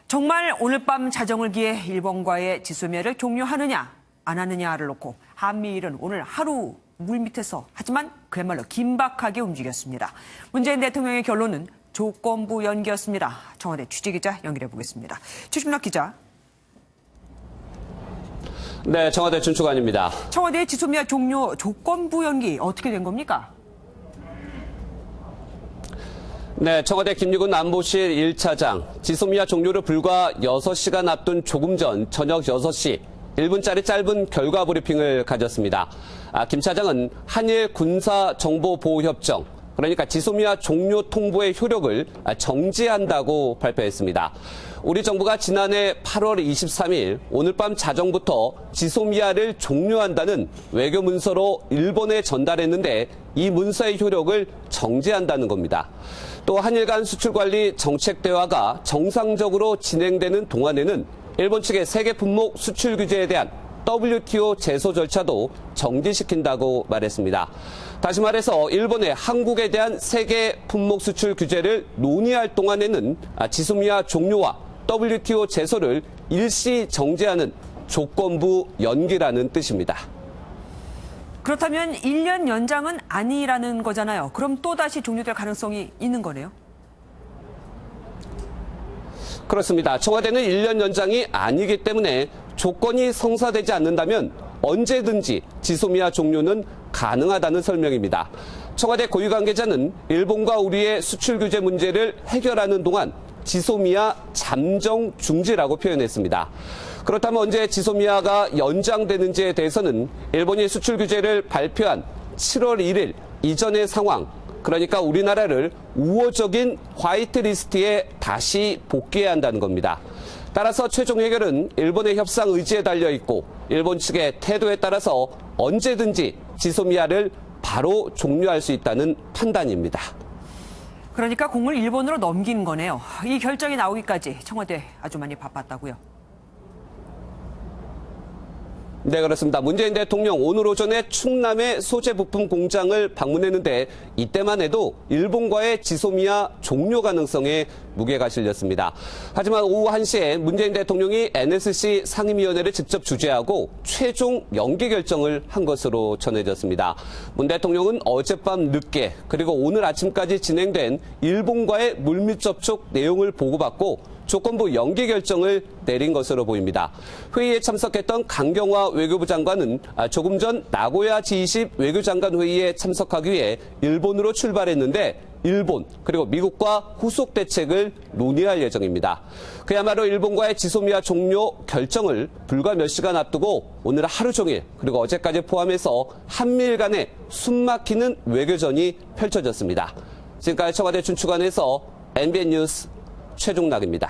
정말 오늘 밤 자정을 기해 일본과의 지소미아를 종료하느냐 안 하느냐를 놓고 한미일은 오늘 하루 물밑에서 하지만 그야말로 긴박하게 움직였습니다. 문재인 대통령의 결론은 조건부 연기였습니다. 청와대 취재기자 연결해 보겠습니다. 최준락 기자. 네, 청와대 준축안입니다. 청와대의 지소미아 종료 조건부 연기 어떻게 된 겁니까? 네, 청와대 김유근 안보실 1차장, 지소미아 종료를 불과 6시간 앞둔 조금 전 저녁 6시 1분짜리 짧은 결과 브리핑을 가졌습니다. 김 차장은 한일 군사정보보호협정, 그러니까 지소미아 종료 통보의 효력을 정지한다고 발표했습니다. 우리 정부가 지난해 8월 23일 오늘 밤 자정부터 지소미아를 종료한다는 외교 문서로 일본에 전달했는데 이 문서의 효력을 정지한다는 겁니다. 또 한일 간 수출 관리 정책 대화가 정상적으로 진행되는 동안에는 일본 측의 세계 품목 수출 규제에 대한 WTO 제소 절차도 정지시킨다고 말했습니다. 다시 말해서 일본의 한국에 대한 세계 품목 수출 규제를 논의할 동안에는 지소미아 종료와 WTO 제소를 일시 정지하는 조건부 연기라는 뜻입니다. 그렇다면 1년 연장은 아니라는 거잖아요. 그럼 또다시 종료될 가능성이 있는 거네요? 그렇습니다. 청와대는 1년 연장이 아니기 때문에 조건이 성사되지 않는다면 언제든지 지소미아 종료는 가능하다는 설명입니다. 청와대 고위 관계자는 일본과 우리의 수출 규제 문제를 해결하는 동안 지소미아 잠정 중지라고 표현했습니다. 그렇다면 언제 지소미아가 연장되는지에 대해서는 일본이 수출 규제를 발표한 7월 1일 이전의 상황, 그러니까 우리나라를 우호적인 화이트리스트에 다시 복귀해야 한다는 겁니다. 따라서 최종 해결은 일본의 협상 의지에 달려 있고 일본 측의 태도에 따라서 언제든지 지소미아를 바로 종료할 수 있다는 판단입니다. 그러니까 공을 일본으로 넘긴 거네요. 이 결정이 나오기까지 청와대 아주 많이 바빴다고요? 네, 그렇습니다. 문재인 대통령 오늘 오전에 충남의 소재 부품 공장을 방문했는데 이때만 해도 일본과의 지소미아 종료 가능성에 무게가 실렸습니다. 하지만 오후 1시에 문재인 대통령이 NSC 상임위원회를 직접 주재하고 최종 연기 결정을 한 것으로 전해졌습니다. 문 대통령은 어젯밤 늦게 그리고 오늘 아침까지 진행된 일본과의 물밑 접촉 내용을 보고받고 조건부 연기 결정을 내린 것으로 보입니다. 회의에 참석했던 강경화 외교부 장관은 조금 전 나고야 G20 외교장관 회의에 참석하기 위해 일본으로 출발했는데 일본 그리고 미국과 후속 대책을 논의할 예정입니다. 그야말로 일본과의 지소미아 종료 결정을 불과 몇 시간 앞두고 오늘 하루 종일 그리고 어제까지 포함해서 한미일 간의 숨막히는 외교전이 펼쳐졌습니다. 지금까지 청와대 준축안에서 MBN 뉴스 최종락입니다.